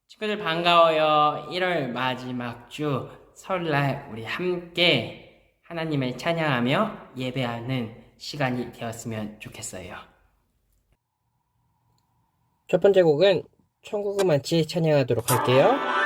친구들 반가워요. 1월 마지막 주 설날 우리 함께 하나님을 찬양하며 예배하는 시간이 되었으면 좋겠어요. 첫 번째 곡은 천국은 많지 찬양하도록 할게요.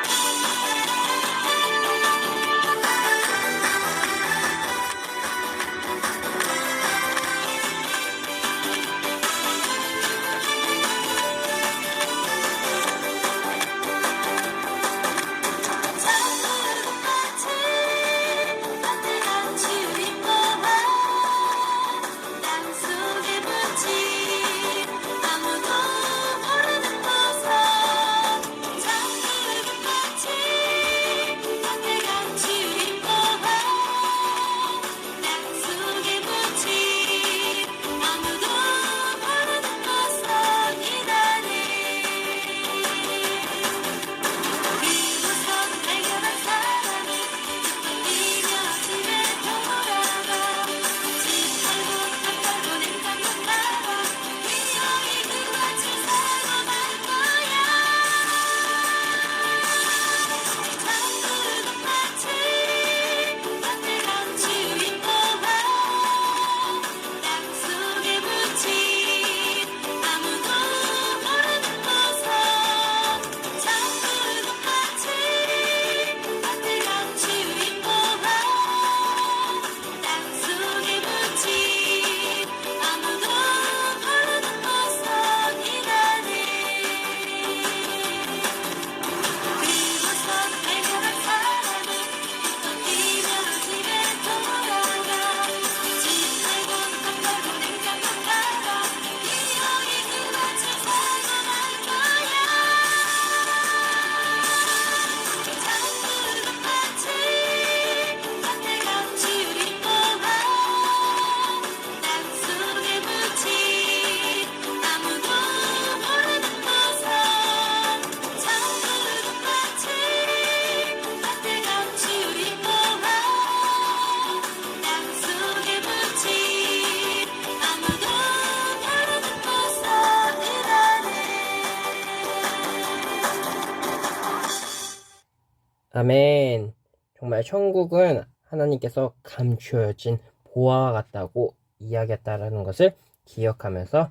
아멘. 정말 천국은 하나님께서 감추어진 보화와 같다고 이야기했다라는 것을 기억하면서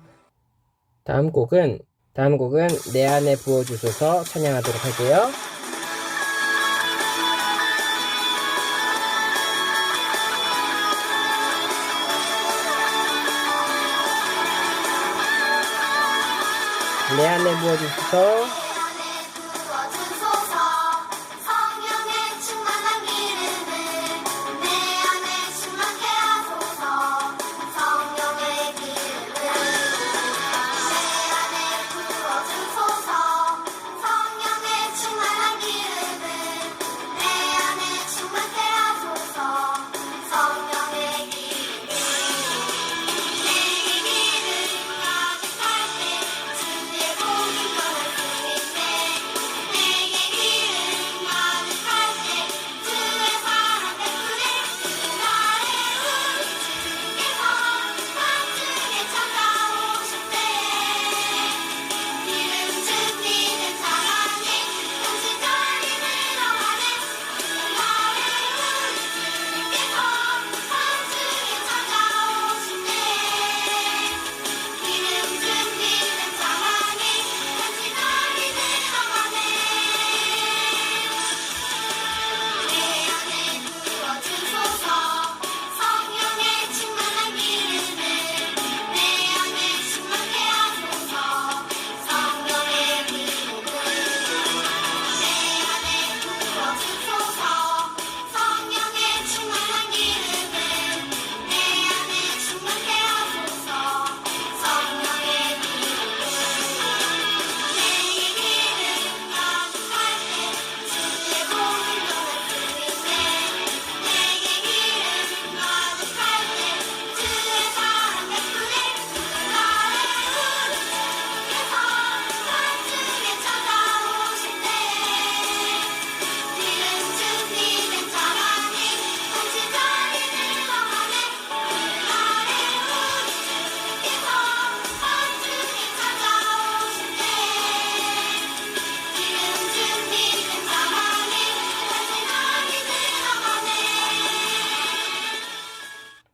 다음 곡은 내 안에 부어주소서 찬양하도록 할게요. 내 안에 부어주소서.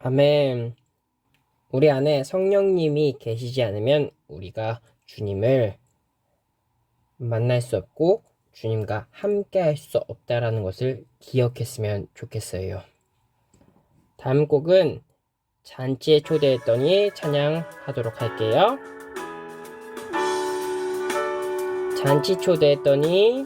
아멘. 우리 안에 성령님이 계시지 않으면 우리가 주님을 만날 수 없고 주님과 함께 할 수 없다라는 것을 기억했으면 좋겠어요. 다음 곡은 잔치에 초대했더니 찬양하도록 할게요. 잔치 초대했더니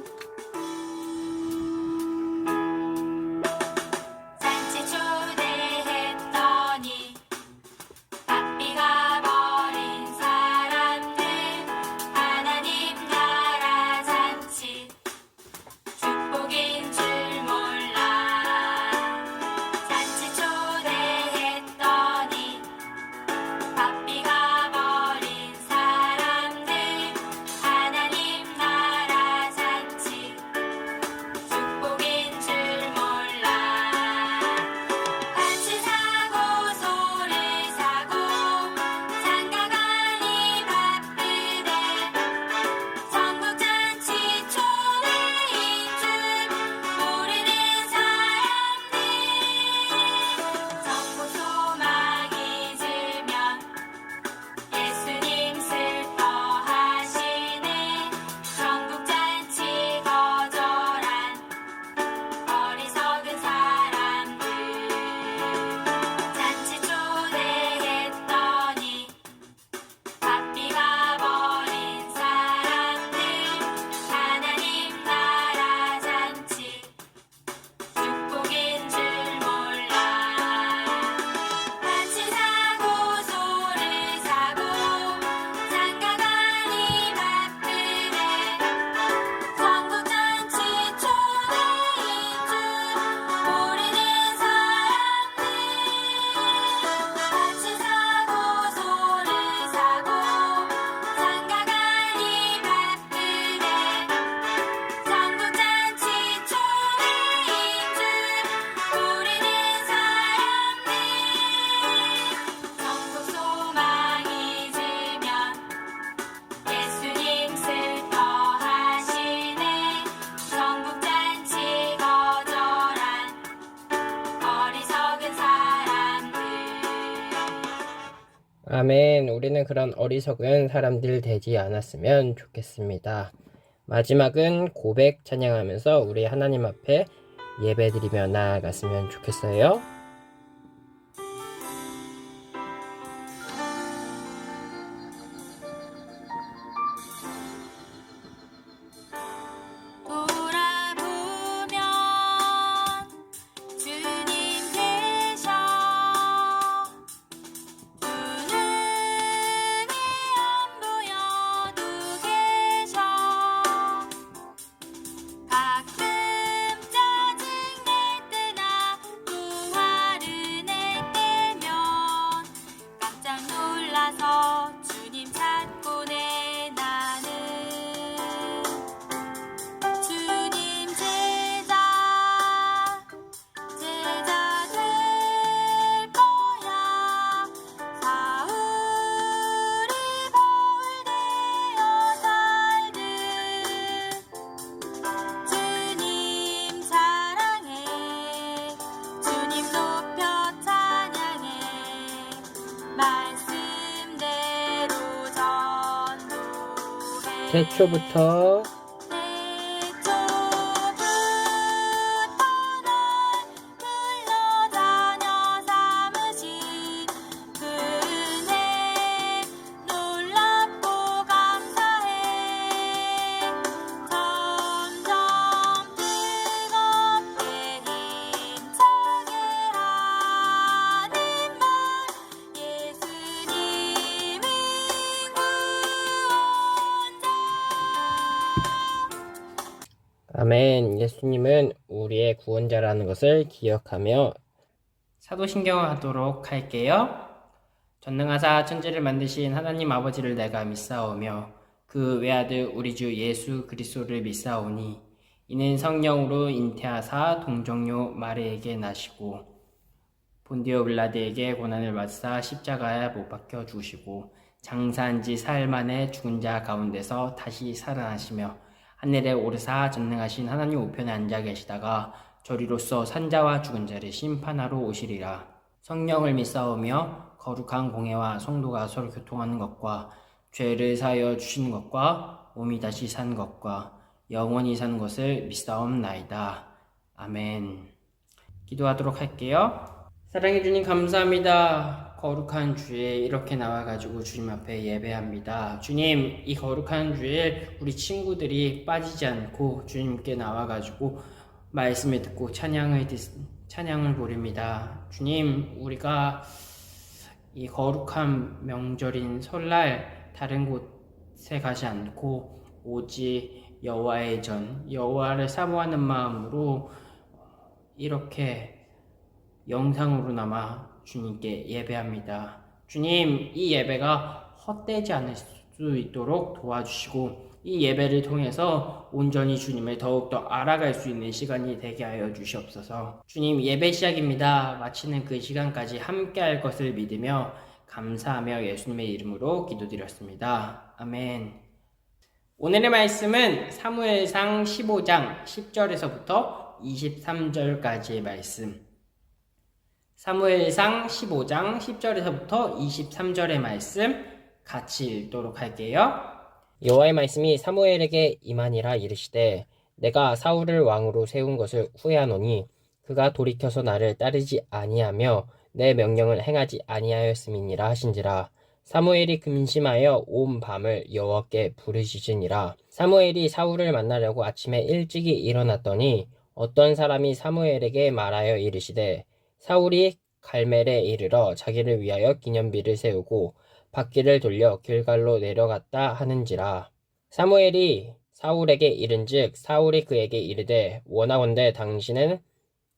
아멘. 우리는 그런 어리석은 사람들 되지 않았으면 좋겠습니다. 마지막은 고백 찬양하면서 우리 하나님 앞에 예배드리며 나아갔으면 좋겠어요. 태초부터 아멘. 예수님은 우리의 구원자라는 것을 기억하며 사도신경하도록 할게요. 전능하사 천지를 만드신 하나님 아버지를 내가 믿사오며 그 외아들 우리 주 예수 그리스도를 믿사오니 이는 성령으로 잉태하사 동정녀 마리에게 나시고 본디오 빌라드에게 고난을 받사 십자가에 못 박혀 죽으시고 장사한 지 사흘 만에 죽은 자 가운데서 다시 살아나시며 하늘에 오르사 전능하신 하나님 우편에 앉아 계시다가 저리로서 산자와 죽은 자를 심판하러 오시리라. 성령을 믿사오며 거룩한 공예와 성도가 서로 교통하는 것과 죄를 사하여 주시는 것과 몸이 다시 사는 것과 영원히 사는 것을 믿사옵나이다. 아멘. 기도하도록 할게요. 사랑해 주님 감사합니다. 거룩한 주에 이렇게 나와가지고 주님 앞에 예배합니다. 주님, 이 거룩한 주일 우리 친구들이 빠지지 않고 주님께 나와가지고 말씀을 듣고 찬양을 부릅니다. 주님, 우리가 이 거룩한 명절인 설날 다른 곳에 가지 않고 오직 여호와의 전, 여호와를 사모하는 마음으로 이렇게 영상으로나마 주님께 예배합니다. 주님, 이 예배가 헛되지 않을 수 있도록 도와주시고 이 예배를 통해서 온전히 주님을 더욱더 알아갈 수 있는 시간이 되게 하여 주시옵소서. 주님, 예배 시작입니다. 마치는 그 시간까지 함께 할 것을 믿으며 감사하며 예수님의 이름으로 기도드렸습니다. 아멘. 오늘의 말씀은 사무엘상 15장 10절에서부터 23절까지의 말씀. 사무엘상 15장 10절에서부터 23절의 말씀 같이 읽도록 할게요. 여호와의 말씀이 사무엘에게 임하니라 이르시되 내가 사울을 왕으로 세운 것을 후회하노니 그가 돌이켜서 나를 따르지 아니하며 내 명령을 행하지 아니하였음이니라 하신지라. 사무엘이 근심하여 온 밤을 여호와께 부르짖으니라. 사무엘이 사울을 만나려고 아침에 일찍이 일어났더니 어떤 사람이 사무엘에게 말하여 이르시되 사울이 갈멜에 이르러 자기를 위하여 기념비를 세우고 바퀴를 돌려 길갈로 내려갔다 하는지라. 사무엘이 사울에게 이른즉 사울이 그에게 이르되 원하건대 당신은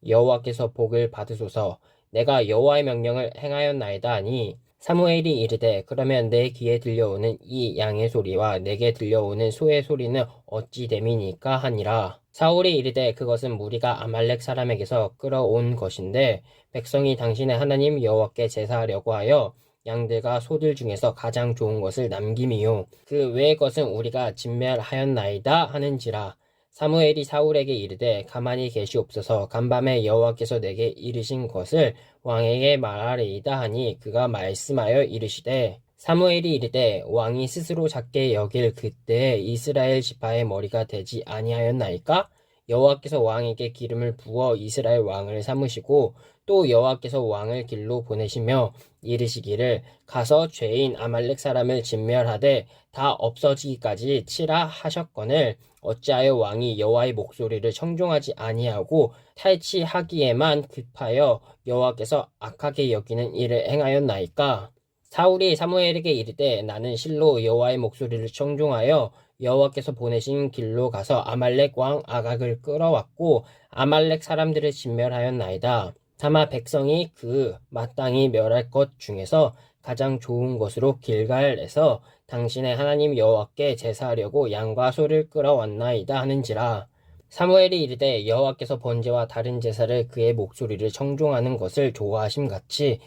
여호와께서 복을 받으소서. 내가 여호와의 명령을 행하였나이다 하니 사무엘이 이르되 그러면 내 귀에 들려오는 이 양의 소리와 내게 들려오는 소의 소리는 어찌 됨이니까 하니라. 사울이 이르되 그것은 무리가 아말렉 사람에게서 끌어온 것인데 백성이 당신의 하나님 여호와께 제사하려고 하여 양들과 소들 중에서 가장 좋은 것을 남김이요 그 외의 것은 우리가 진멸하였나이다 하는지라. 사무엘이 사울에게 이르되 가만히 계시옵소서. 간밤에 여호와께서 내게 이르신 것을 왕에게 말하리이다 하니 그가 말씀하여 이르시되 사무엘이 이르되 왕이 스스로 작게 여길 그때에 이스라엘 지파의 머리가 되지 아니하였나이까? 여호와께서 왕에게 기름을 부어 이스라엘 왕을 삼으시고 또 여호와께서 왕을 길로 보내시며 이르시기를 가서 죄인 아말렉 사람을 진멸하되 다 없어지기까지 치라 하셨거늘 어찌하여 왕이 여호와의 목소리를 청종하지 아니하고 탈취하기에만 급하여 여호와께서 악하게 여기는 일을 행하였나이까? 사울이 사무엘에게 이르되 나는 실로 여호와의 목소리를 청종하여 여호와께서 보내신 길로 가서 아말렉 왕 아각을 끌어왔고 아말렉 사람들을 진멸하였나이다. 다만 백성이 그 마땅히 멸할 것 중에서 가장 좋은 것으로 길갈에서 당신의 하나님 여호와께 제사하려고 양과 소를 끌어왔나이다 하는지라. 사무엘이 이르되 여호와께서 번제와 다른 제사를 그의 목소리를 청종하는 것을 좋아하심같이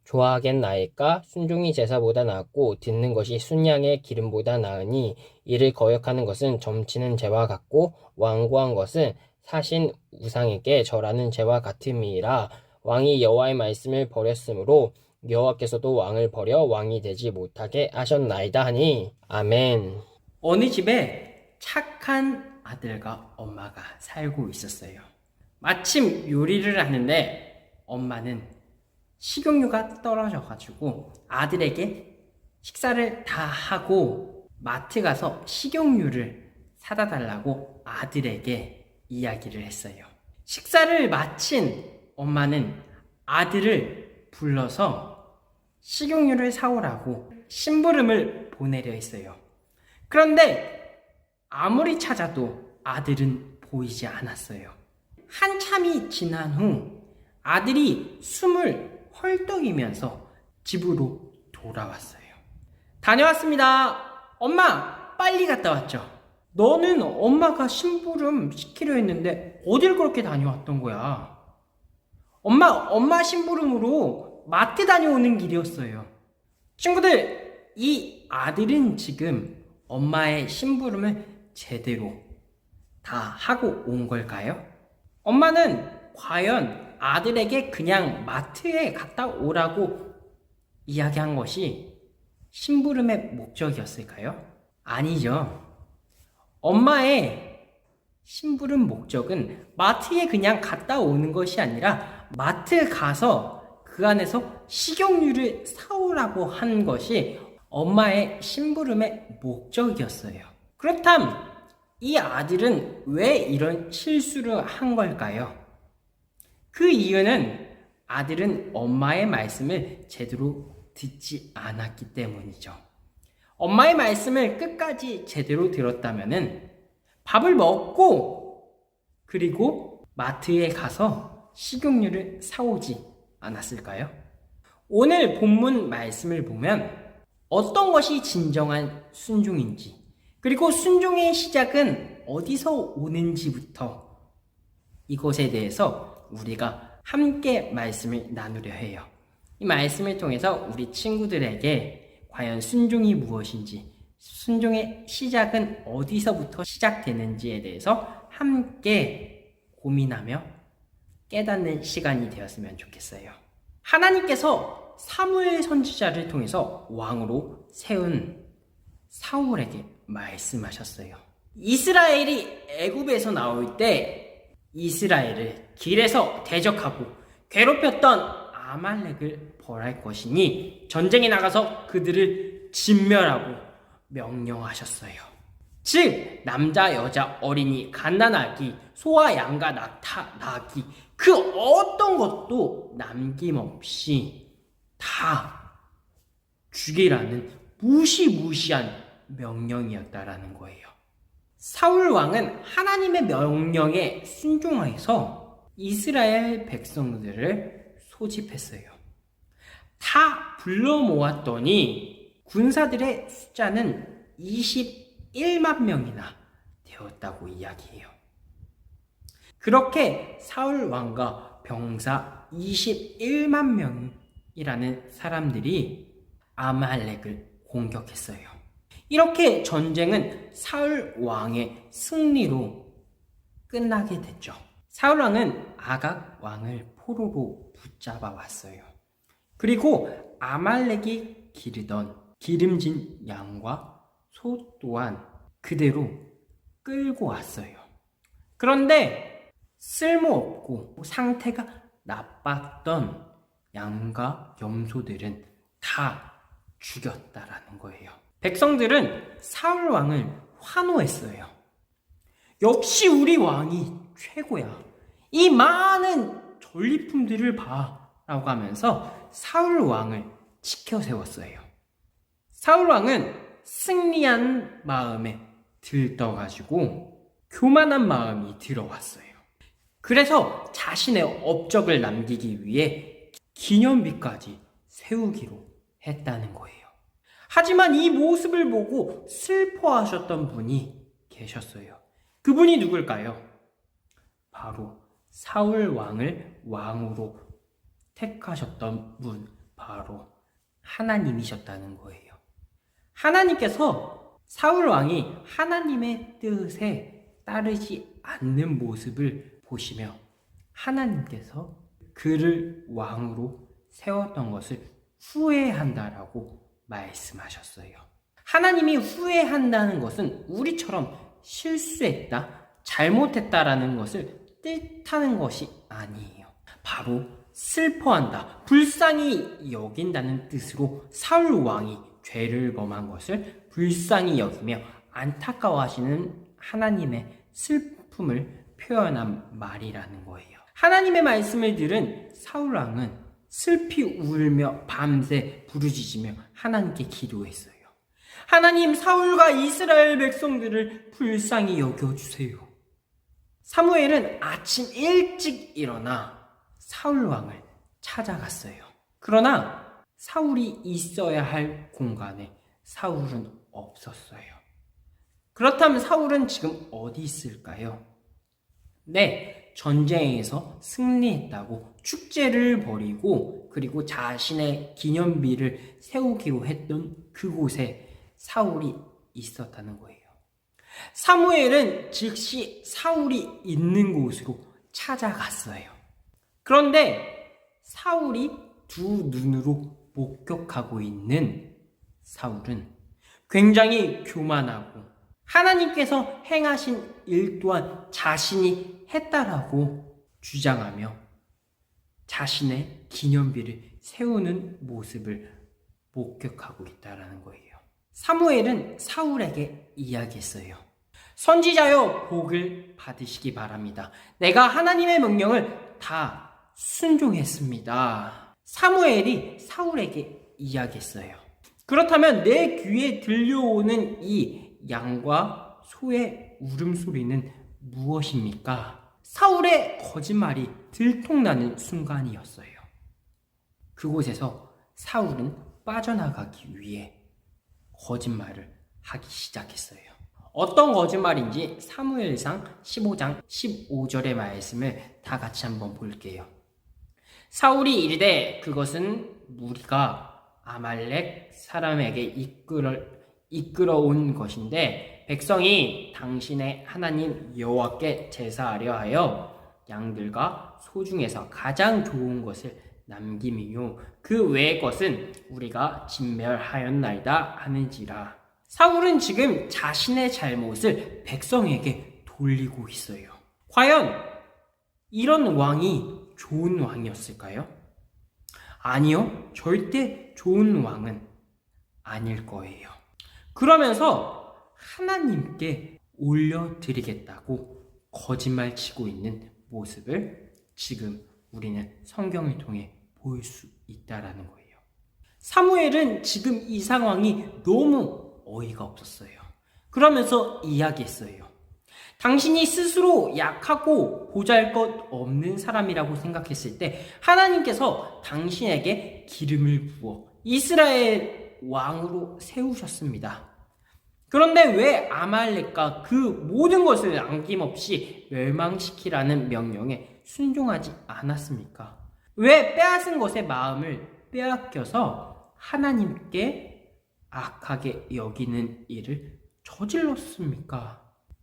좋아하겠나이까? 순종이 제사보다 낫고 듣는 것이 순양의 기름보다 나으니 이를 거역하는 것은 점치는 죄와 같고 완고한 것은 사신 우상에게 절하는 죄와 같음이라. 왕이 여호와의 말씀을 버렸으므로 여호와께서도 왕을 버려 왕이 되지 못하게 하셨나이다 하니 아멘. 어느 집에 착한 아들과 엄마가 살고 있었어요. 마침 요리를 하는데 엄마는 식용유가 떨어져가지고 아들에게 식사를 다 하고 마트 가서 식용유를 사다 달라고 아들에게 이야기를 했어요. 식사를 마친 엄마는 아들을 불러서 식용유를 사오라고 심부름을 보내려 했어요. 그런데 아무리 찾아도 아들은 보이지 않았어요. 한참이 지난 후 아들이 숨을 헐떡이면서 집으로 돌아왔어요. 다녀왔습니다. 엄마, 빨리 갔다 왔죠? 너는 엄마가 심부름 시키려 했는데 어딜 그렇게 다녀왔던 거야? 엄마 심부름으로 마트 다녀오는 길이었어요. 친구들, 이 아들은 지금 엄마의 심부름을 제대로 다 하고 온 걸까요? 엄마는 과연 아들에게 그냥 마트에 갔다 오라고 이야기한 것이 심부름의 목적이었을까요? 아니죠. 엄마의 심부름 목적은 마트에 그냥 갔다 오는 것이 아니라 마트 가서 그 안에서 식용유를 사오라고 한 것이 엄마의 심부름의 목적이었어요. 그렇다면 이 아들은 왜 이런 실수를 한 걸까요? 그 이유는 아들은 엄마의 말씀을 제대로 듣지 않았기 때문이죠. 엄마의 말씀을 끝까지 제대로 들었다면은 밥을 먹고 그리고 마트에 가서 식용유를 사오지 않았을까요? 오늘 본문 말씀을 보면 어떤 것이 진정한 순종인지 그리고 순종의 시작은 어디서 오는지부터 이것에 대해서 우리가 함께 말씀을 나누려 해요. 이 말씀을 통해서 우리 친구들에게 과연 순종이 무엇인지, 순종의 시작은 어디서부터 시작되는지에 대해서 함께 고민하며 깨닫는 시간이 되었으면 좋겠어요. 하나님께서 사무엘 선지자를 통해서 왕으로 세운 사울에게 말씀하셨어요. 이스라엘이 애굽에서 나올 때 이스라엘을 길에서 대적하고 괴롭혔던 아말렉을 벌할 것이니 전쟁에 나가서 그들을 진멸하고 명령하셨어요. 즉 남자, 여자, 어린이, 갓난아기, 소와 양과 낙타, 나귀 그 어떤 것도 남김없이 다 죽이라는 무시무시한 명령이었다라는 거예요. 사울 왕은 하나님의 명령에 순종해서 이스라엘 백성들을 소집했어요. 다 불러 모았더니 군사들의 숫자는 21만 명이나 되었다고 이야기해요. 그렇게 사울 왕과 병사 21만 명이라는 사람들이 아말렉을 공격했어요. 이렇게 전쟁은 사울 왕의 승리로 끝나게 됐죠. 사울 왕은 아각 왕을 포로로 붙잡아 왔어요. 그리고 아말렉이 기르던 기름진 양과 소 또한 그대로 끌고 왔어요. 그런데 쓸모없고 상태가 나빴던 양과 염소들은 다 죽였다라는 거예요. 백성들은 사울 왕을 환호했어요. 역시 우리 왕이 최고야. 이 많은 전리품들을 봐. 라고 하면서 사울 왕을 지켜 세웠어요. 사울 왕은 승리한 마음에 들떠가지고 교만한 마음이 들어왔어요. 그래서 자신의 업적을 남기기 위해 기념비까지 세우기로 했다는 거예요. 하지만 이 모습을 보고 슬퍼하셨던 분이 계셨어요. 그분이 누굴까요? 바로 사울 왕을 왕으로 택하셨던 분, 바로 하나님이셨다는 거예요. 하나님께서 사울 왕이 하나님의 뜻에 따르지 않는 모습을 보시며 하나님께서 그를 왕으로 세웠던 것을 후회한다라고 말씀하셨어요. 하나님이 후회한다는 것은 우리처럼 실수했다, 잘못했다라는 것을 뜻하는 것이 아니에요. 바로 슬퍼한다, 불쌍히 여긴다는 뜻으로 사울 왕이 죄를 범한 것을 불쌍히 여기며 안타까워하시는 하나님의 슬픔을 표현한 말이라는 거예요. 하나님의 말씀을 들은 사울 왕은 슬피 울며 밤새 부르짖으며 하나님께 기도했어요. 하나님, 사울과 이스라엘 백성들을 불쌍히 여겨주세요. 사무엘은 아침 일찍 일어나 사울 왕을 찾아갔어요. 그러나 사울이 있어야 할 공간에 사울은 없었어요. 그렇다면 사울은 지금 어디 있을까요? 네, 전쟁에서 승리했다고 축제를 벌이고 그리고 자신의 기념비를 세우기로 했던 그곳에 사울이 있었다는 거예요. 사무엘은 즉시 사울이 있는 곳으로 찾아갔어요. 그런데 사울이 두 눈으로 목격하고 있는 사울은 굉장히 교만하고 하나님께서 행하신 일 또한 자신이 했다라고 주장하며 자신의 기념비를 세우는 모습을 목격하고 있다라는 거예요. 사무엘은 사울에게 이야기했어요. 선지자여, 복을 받으시기 바랍니다. 내가 하나님의 명령을 다 순종했습니다. 사무엘이 사울에게 이야기했어요. 그렇다면 내 귀에 들려오는 이 양과 소의 울음소리는 무엇입니까? 사울의 거짓말이 들통나는 순간이었어요. 그곳에서 사울은 빠져나가기 위해 거짓말을 하기 시작했어요. 어떤 거짓말인지 사무엘상 15장 15절의 말씀을 다 같이 한번 볼게요. 사울이 이르되 그것은 무리가 아말렉 사람에게 이끌어온 것인데 백성이 당신의 하나님 여호와께 제사하려 하여 양들과 소 중에서 가장 좋은 것을 남김이요 그 외의 것은 우리가 진멸하였나이다 하는지라. 사울은 지금 자신의 잘못을 백성에게 돌리고 있어요. 과연 이런 왕이 좋은 왕이었을까요? 아니요, 절대 좋은 왕은 아닐 거예요. 그러면서 하나님께 올려드리겠다고 거짓말 치고 있는 모습을 지금 우리는 성경을 통해 볼 수 있다라는 거예요. 사무엘은 지금 이 상황이 너무 어이가 없었어요. 그러면서 이야기했어요. 당신이 스스로 약하고 보잘것없는 사람이라고 생각했을 때 하나님께서 당신에게 기름을 부어 이스라엘 왕으로 세우셨습니다. 그런데 왜 아말렉과 그 모든 것을 남김없이 멸망시키라는 명령에 순종하지 않았습니까? 왜 빼앗은 것의 마음을 빼앗겨서 하나님께 악하게 여기는 일을 저질렀습니까?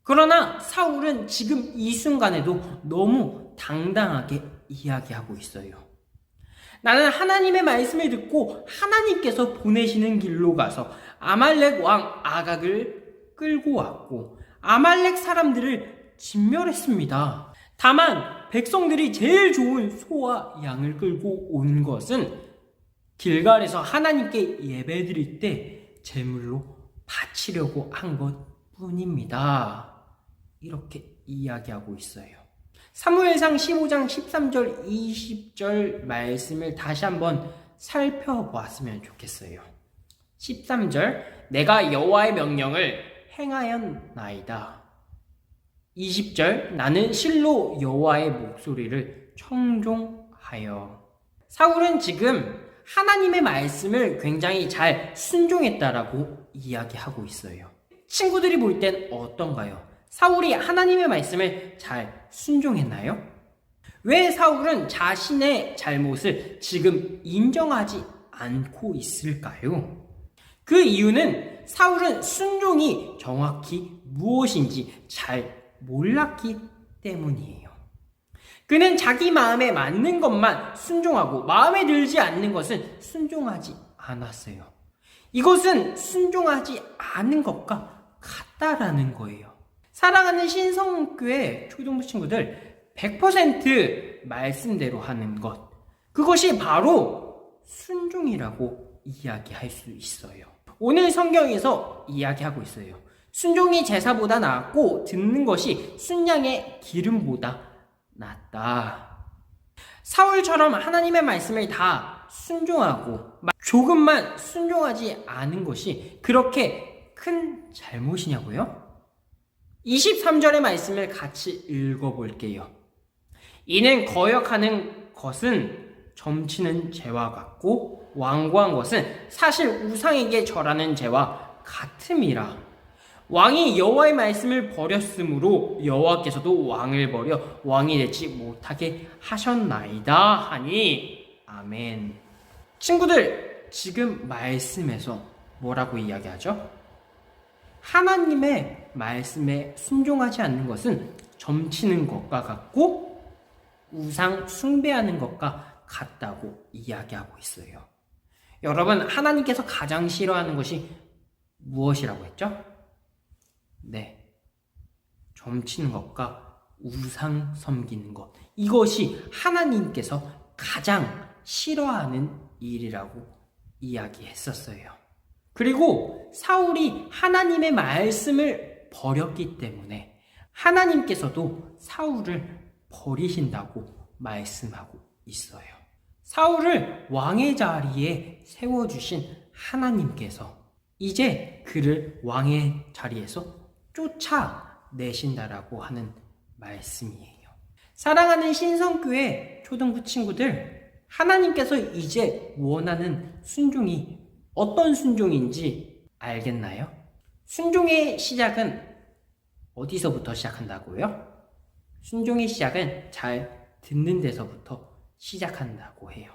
그러나 사울은 지금 이 순간에도 너무 당당하게 이야기하고 있어요. 나는 하나님의 말씀을 듣고 하나님께서 보내시는 길로 가서 아말렉 왕 아각을 끌고 왔고 아말렉 사람들을 진멸했습니다. 다만 백성들이 제일 좋은 소와 양을 끌고 온 것은 길갈에서 하나님께 예배드릴 때 제물로 바치려고 한 것뿐입니다. 이렇게 이야기하고 있어요. 사무엘상 15장 13절 20절 말씀을 다시 한번 살펴보았으면 좋겠어요. 13절 내가 여호와의 명령을 행하였나이다. 20절 나는 실로 여호와의 목소리를 청종하여. 사울은 지금 하나님의 말씀을 굉장히 잘 순종했다라고 이야기하고 있어요. 친구들이 볼 땐 어떤가요? 사울이 하나님의 말씀을 잘 순종했나요? 왜 사울은 자신의 잘못을 지금 인정하지 않고 있을까요? 그 이유는 사울은 순종이 정확히 무엇인지 잘 몰랐기 때문이에요. 그는 자기 마음에 맞는 것만 순종하고 마음에 들지 않는 것은 순종하지 않았어요. 이것은 순종하지 않은 것과 같다라는 거예요. 사랑하는 신성교회 초등부 친구들, 100% 말씀대로 하는 것, 그것이 바로 순종이라고 이야기할 수 있어요. 오늘 성경에서 이야기하고 있어요. 순종이 제사보다 낫고 듣는 것이 순양의 기름보다 낫다. 사울처럼 하나님의 말씀을 다 순종하고 조금만 순종하지 않은 것이 그렇게 큰 잘못이냐고요? 23절의 말씀을 같이 읽어볼게요. 이는 거역하는 것은 점치는 죄와 같고 완고한 것은 사실 우상에게 절하는 죄와 같음이라. 왕이 여호와의 말씀을 버렸으므로 여호와께서도 왕을 버려 왕이 되지 못하게 하셨나이다 하니 아멘. 친구들, 지금 말씀에서 뭐라고 이야기하죠? 하나님의 말씀에 순종하지 않는 것은 점치는 것과 같고 우상 숭배하는 것과 같다고 이야기하고 있어요. 여러분, 하나님께서 가장 싫어하는 것이 무엇이라고 했죠? 네, 점치는 것과 우상 섬기는 것. 이것이 하나님께서 가장 싫어하는 일이라고 이야기했었어요. 그리고 사울이 하나님의 말씀을 버렸기 때문에 하나님께서도 사울을 버리신다고 말씀하고 있어요. 사울을 왕의 자리에 세워주신 하나님께서 이제 그를 왕의 자리에서 쫓아내신다라고 하는 말씀이에요. 사랑하는 신성교회 초등부 친구들, 하나님께서 이제 원하는 순종이 어떤 순종인지 알겠나요? 순종의 시작은 어디서부터 시작한다고요? 순종의 시작은 잘 듣는 데서부터 시작한다고 해요.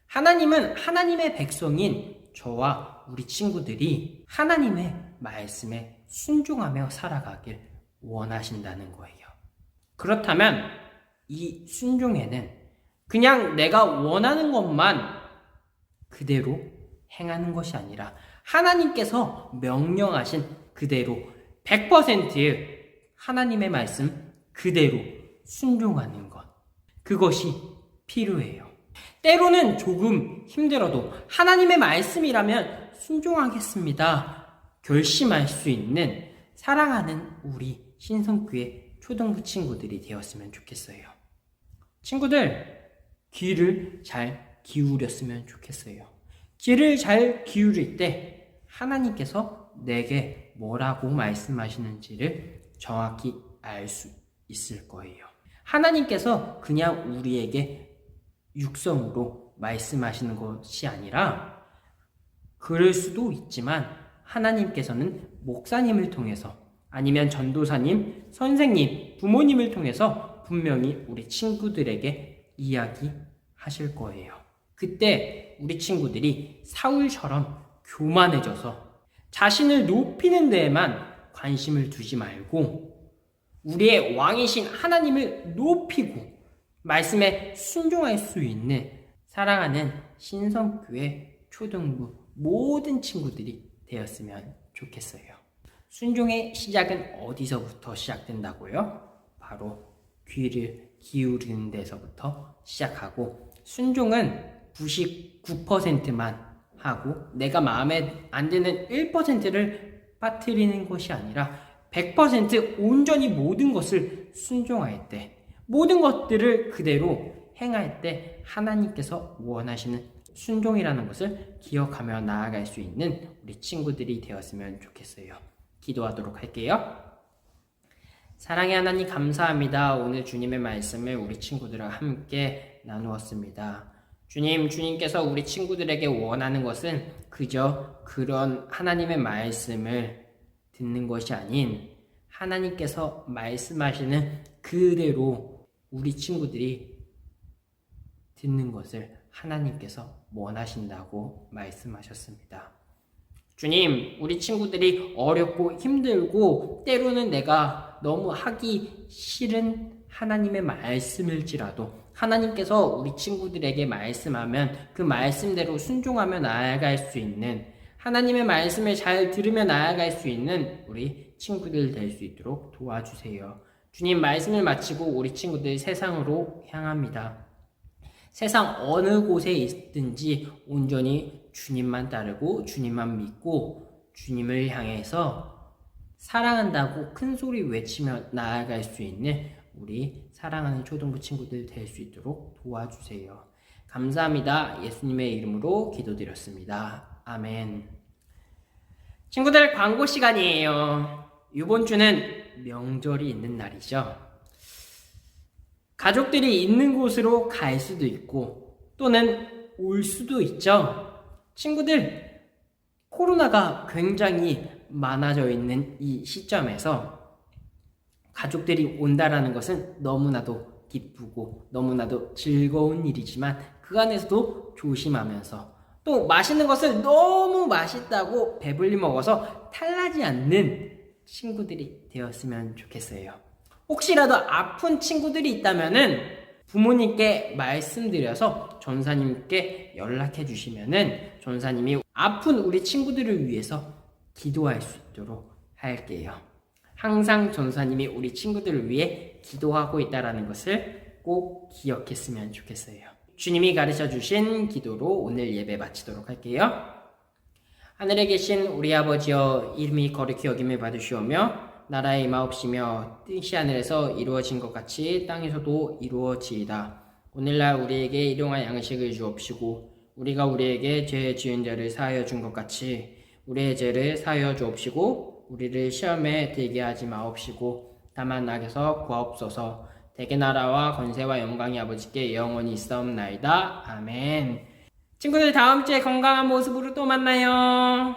하나님은 하나님의 백성인 저와 우리 친구들이 하나님의 말씀에 순종하며 살아가길 원하신다는 거예요. 그렇다면 이 순종에는 그냥 내가 원하는 것만 그대로 행하는 것이 아니라 하나님께서 명령하신 그대로 100% 하나님의 말씀 그대로 순종하는 것, 그것이 필요해요. 때로는 조금 힘들어도 하나님의 말씀이라면 순종하겠습니다 결심할 수 있는 사랑하는 우리 신성교회 초등부 친구들이 되었으면 좋겠어요. 친구들, 귀를 잘 기울였으면 좋겠어요. 귀를 잘 기울일 때 하나님께서 내게 뭐라고 말씀하시는지를 정확히 알 수 있을 거예요. 하나님께서 그냥 우리에게 육성으로 말씀하시는 것이 아니라, 그럴 수도 있지만 하나님께서는 목사님을 통해서, 아니면 전도사님, 선생님, 부모님을 통해서 분명히 우리 친구들에게 이야기하실 거예요. 그때 우리 친구들이 사울처럼 교만해져서 자신을 높이는 데에만 관심을 두지 말고 우리의 왕이신 하나님을 높이고 말씀에 순종할 수 있는 사랑하는 신성교회 초등부 모든 친구들이 되었으면 좋겠어요. 순종의 시작은 어디서부터 시작된다고요? 바로 귀를 기울이는 데서부터 시작하고, 순종은 99%만 하고 내가 마음에 안 드는 1%를 빠뜨리는 것이 아니라 100% 온전히 모든 것을 순종할 때, 모든 것들을 그대로 행할 때 하나님께서 원하시는 순종이라는 것을 기억하며 나아갈 수 있는 우리 친구들이 되었으면 좋겠어요. 기도하도록 할게요. 사랑의 하나님, 감사합니다. 오늘 주님의 말씀을 우리 친구들과 함께 나누었습니다. 주님께서 우리 친구들에게 원하는 것은 그저 그런 하나님의 말씀을 듣는 것이 아닌, 하나님께서 말씀하시는 그대로 우리 친구들이 듣는 것을 하나님께서 원하신다고 말씀하셨습니다. 주님, 우리 친구들이 어렵고 힘들고 때로는 내가 너무 하기 싫은 하나님의 말씀일지라도 하나님께서 우리 친구들에게 말씀하면 그 말씀대로 순종하며 나아갈 수 있는, 하나님의 말씀을 잘 들으며 나아갈 수 있는 우리 친구들 될 수 있도록 도와주세요. 주님, 말씀을 마치고 우리 친구들 세상으로 향합니다. 세상 어느 곳에 있든지 온전히 주님만 따르고 주님만 믿고 주님을 향해서 사랑한다고 큰 소리 외치며 나아갈 수 있는 우리 사랑하는 초등부 친구들 될 수 있도록 도와주세요. 감사합니다. 예수님의 이름으로 기도드렸습니다. 아멘. 친구들, 광고 시간이에요. 이번 주는 명절이 있는 날이죠. 가족들이 있는 곳으로 갈 수도 있고 또는 올 수도 있죠. 친구들, 코로나가 굉장히 많아져 있는 이 시점에서 가족들이 온다라는 것은 너무나도 기쁘고 너무나도 즐거운 일이지만 그 안에서도 조심하면서, 또 맛있는 것을 너무 맛있다고 배불리 먹어서 탈나지 않는 친구들이 되었으면 좋겠어요. 혹시라도 아픈 친구들이 있다면은 부모님께 말씀드려서 전사님께 연락해 주시면은 전사님이 아픈 우리 친구들을 위해서 기도할 수 있도록 할게요. 항상 전사님이 우리 친구들을 위해 기도하고 있다는 것을 꼭 기억했으면 좋겠어요. 주님이 가르쳐 주신 기도로 오늘 예배 마치도록 할게요. 하늘에 계신 우리 아버지여, 이름이 거룩히 여김을 받으시오며 나라의 임하옵시며 뜻이 하늘에서 이루어진 것 같이 땅에서도 이루어지이다. 오늘날 우리에게 일용할 양식을 주옵시고 우리가 우리에게 죄 지은 자를 사하여 준 것 같이 우리의 죄를 사하여 주옵시고 우리를 시험에 들게 하지 마옵시고 다만 악에서 구하옵소서. 대개 나라와 권세와 영광이 아버지께 영원히 있사옵나이다. 아멘. 친구들, 다음 주에 건강한 모습으로 또 만나요.